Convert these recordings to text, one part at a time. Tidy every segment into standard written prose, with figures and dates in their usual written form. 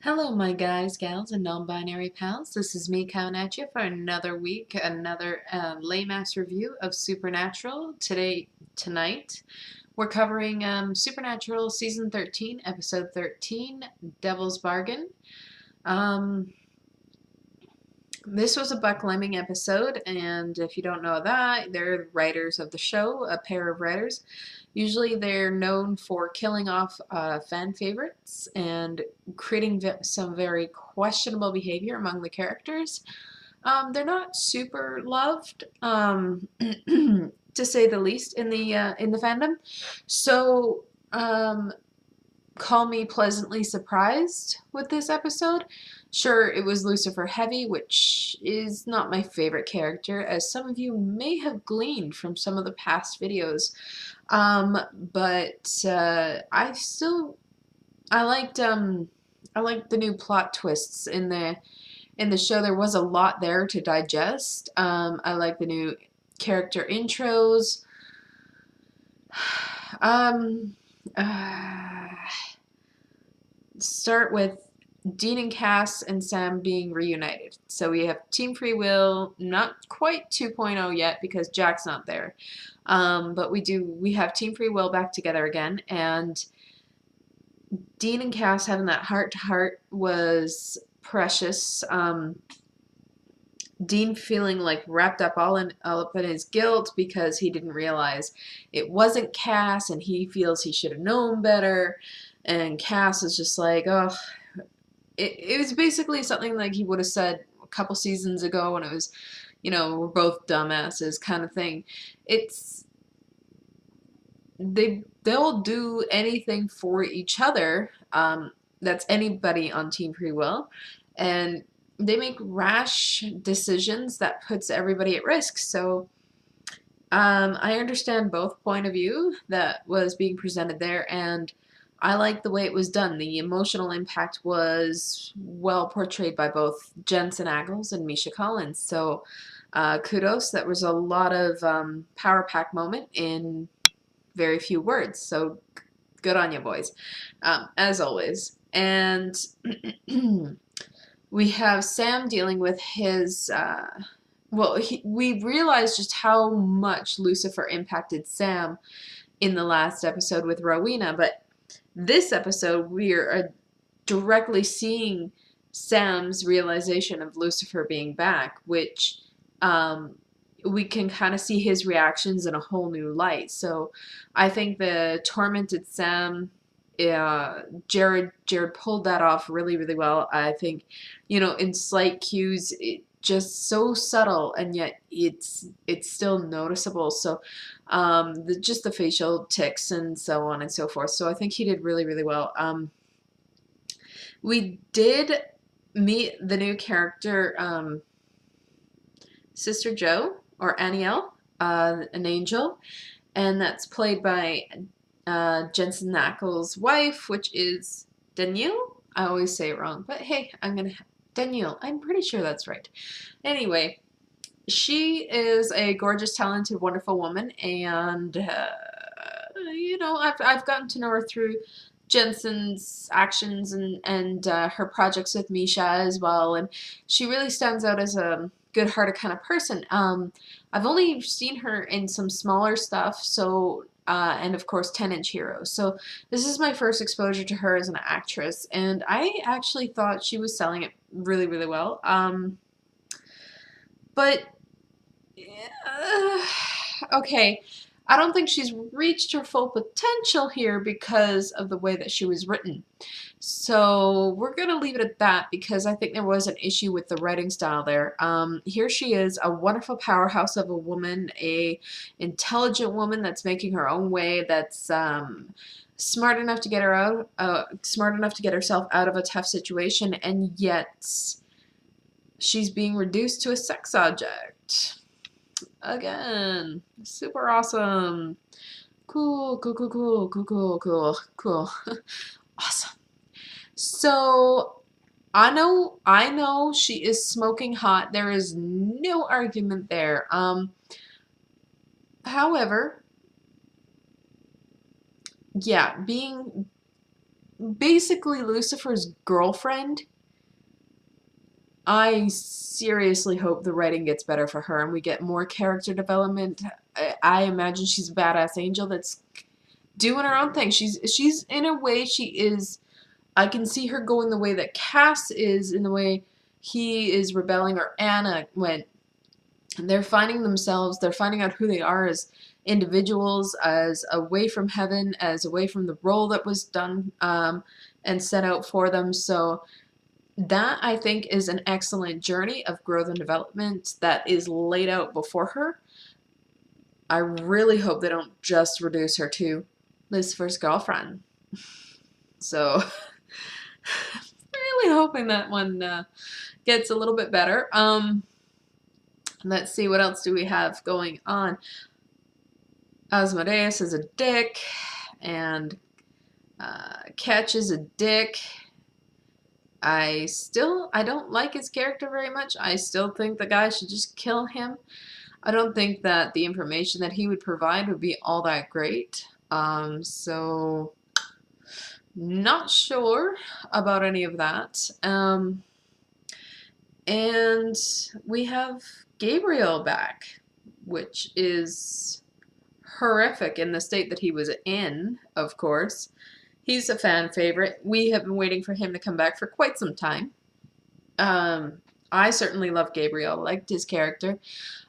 Hello, my guys, gals, and non-binary pals. This is me coming at you for another week, another lame-ass review of Supernatural. Tonight, we're covering Supernatural Season 13, Episode 13, Devil's Bargain. Um, this was a Buck Lemming episode, and if you don't know that, they're the writers of the show, a pair of writers. Usually they're known for killing off fan favorites and creating some very questionable behavior among the characters. They're not super loved, to say the least, in the fandom. So, call me pleasantly surprised with this episode. Sure, it was Lucifer heavy, which is not my favorite character, as some of you may have gleaned from some of the past videos. But I liked the new plot twists in the show. There was a lot there to digest. I like the new character intros. Um, uh, Start with Dean and Cass and Sam being reunited. So we have Team Free Will, not quite 2.0 yet because Jack's not there. But we have Team Free Will back together again, and Dean and Cass having that heart to heart was precious. Dean feeling like wrapped up all up in his guilt because he didn't realize it wasn't Cass, and he feels he should have known better. And Cass is just like, oh, it was basically something like he would have said a couple seasons ago when it was, we're both dumbasses kind of thing. It's they'll do anything for each other. That's anybody on Team Free Will, and they make rash decisions that puts everybody at risk. So I understand both point of view that was being presented there, and I like the way it was done. The emotional impact was well portrayed by both Jensen Ackles and Misha Collins. So kudos. That was a lot of power pack moment in very few words. So good on you, boys, as always. And we have Sam dealing with his. We realized just how much Lucifer impacted Sam in the last episode with Rowena, but this episode we're directly seeing Sam's realization of Lucifer being back, which we can kind of see his reactions in a whole new light. So I think the tormented Sam, Jared pulled that off really, really well. I think, in slight cues, it just so subtle, and yet it's still noticeable. So just the facial tics and so on and so forth. So I think he did really, really well. We did meet the new character, Sister Joe, or Aniel, an angel, and that's played by Jensen Ackles' wife, which is Danielle. I always say it wrong, but hey, Danielle. I'm pretty sure that's right. Anyway, she is a gorgeous, talented, wonderful woman, and I've gotten to know her through Jensen's actions and her projects with Misha as well, and she really stands out as a good-hearted kind of person. I've only seen her in some smaller stuff, so and of course 10-inch Heroes. So this is my first exposure to her as an actress, and I actually thought she was selling it really, really well. But okay, I don't think she's reached her full potential here because of the way that she was written. So we're going to leave it at that because I think there was an issue with the writing style there. Here she is, a wonderful powerhouse of a woman, a intelligent woman that's making her own way, that's smart enough to get herself out of a tough situation, and yet she's being reduced to a sex object. Again, super awesome. Cool, cool, cool, cool, cool, cool, cool, cool. Awesome. So I know she is smoking hot. There is no argument there. However, yeah, being basically Lucifer's girlfriend. I seriously hope the writing gets better for her and we get more character development. I imagine she's a badass angel that's doing her own thing. She's in a way she is. I can see her going the way that Cass is, in the way he is rebelling, or Anna went. They're finding themselves. They're finding out who they are as individuals, as away from heaven, as away from the role that was done and set out for them. So that, I think, is an excellent journey of growth and development that is laid out before her. I really hope they don't just reduce her to Lucifer's girlfriend. So, really hoping that one gets a little bit better. Let's see, what else do we have going on? Asmodeus is a dick, and Ketch is a dick. I don't like his character very much. I still think the guy should just kill him. I don't think that the information that he would provide would be all that great. So not sure about any of that. And we have Gabriel back, which is horrific in the state that he was in, of course. He's a fan favorite. We have been waiting for him to come back for quite some time. I certainly love Gabriel. Liked his character.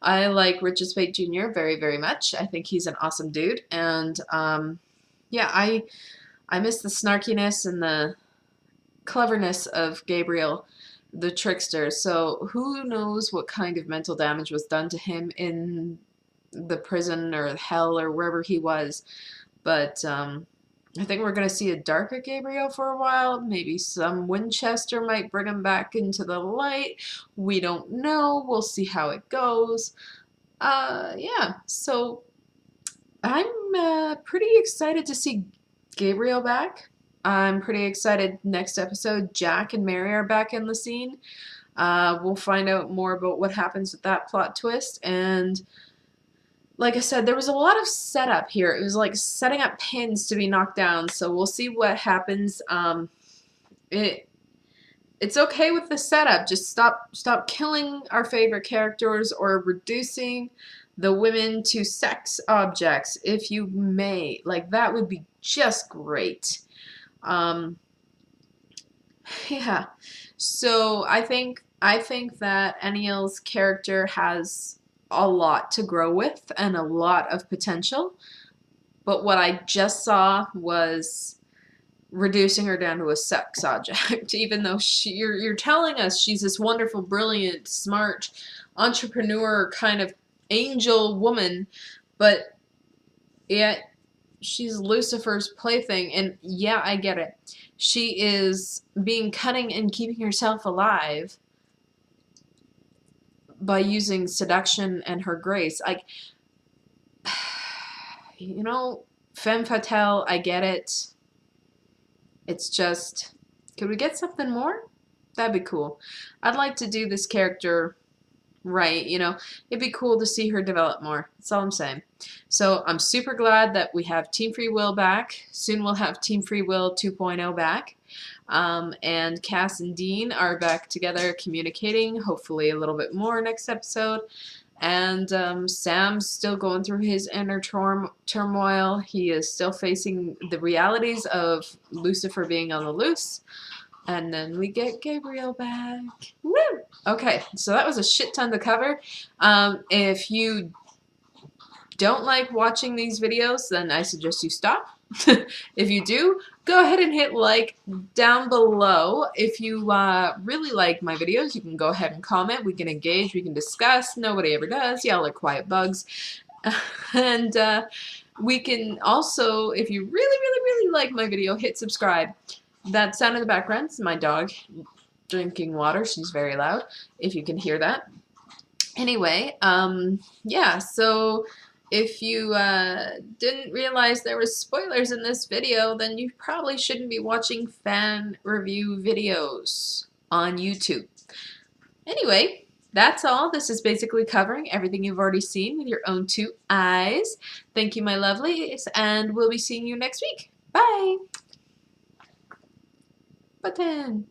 I like Richard Speight Jr. very, very much. I think he's an awesome dude. And yeah, I miss the snarkiness and the cleverness of Gabriel, the trickster. So who knows what kind of mental damage was done to him in the prison or hell or wherever he was. But I think we're going to see a darker Gabriel for a while. Maybe some Winchester might bring him back into the light. We don't know. We'll see how it goes. Yeah, so I'm pretty excited to see Gabriel back. I'm pretty excited next episode. Jack and Mary are back in the scene. We'll find out more about what happens with that plot twist. And like I said, there was a lot of setup here. It was like setting up pins to be knocked down. So we'll see what happens. It's okay with the setup. Just stop killing our favorite characters or reducing the women to sex objects, if you may. Like, that would be just great. Yeah. So I think that Aniel's character has a lot to grow with and a lot of potential, but what I just saw was reducing her down to a sex object. Even though you're telling us she's this wonderful, brilliant, smart, entrepreneur kind of angel woman, but yet she's Lucifer's plaything. And yeah, I get it. She is being cunning and keeping herself alive by using seduction and her grace. Like, you know, femme fatale, I get it. It's just, could we get something more? That'd be cool. I'd like to do this character right, you know. It'd be cool to see her develop more. That's all I'm saying. So I'm super glad that we have Team Free Will back. Soon we'll have Team Free Will 2.0 back. And Cass and Dean are back together communicating, hopefully a little bit more next episode. And Sam's still going through his inner turmoil. He is still facing the realities of Lucifer being on the loose. And then we get Gabriel back. Woo! Okay, so that was a shit ton to cover. If you don't like watching these videos, then I suggest you stop. If you do, go ahead and hit like down below. If you really like my videos, you can go ahead and comment. We can engage, we can discuss. Nobody ever does. Y'all are quiet bugs. And we can also, if you really, really, really like my video, hit subscribe. That sound in the background is my dog drinking water. She's very loud, if you can hear that. Anyway, yeah, so if you didn't realize there was spoilers in this video, then you probably shouldn't be watching fan review videos on YouTube. Anyway, that's all. This is basically covering everything you've already seen with your own two eyes. Thank you, my lovelies, and we'll be seeing you next week. Bye! button.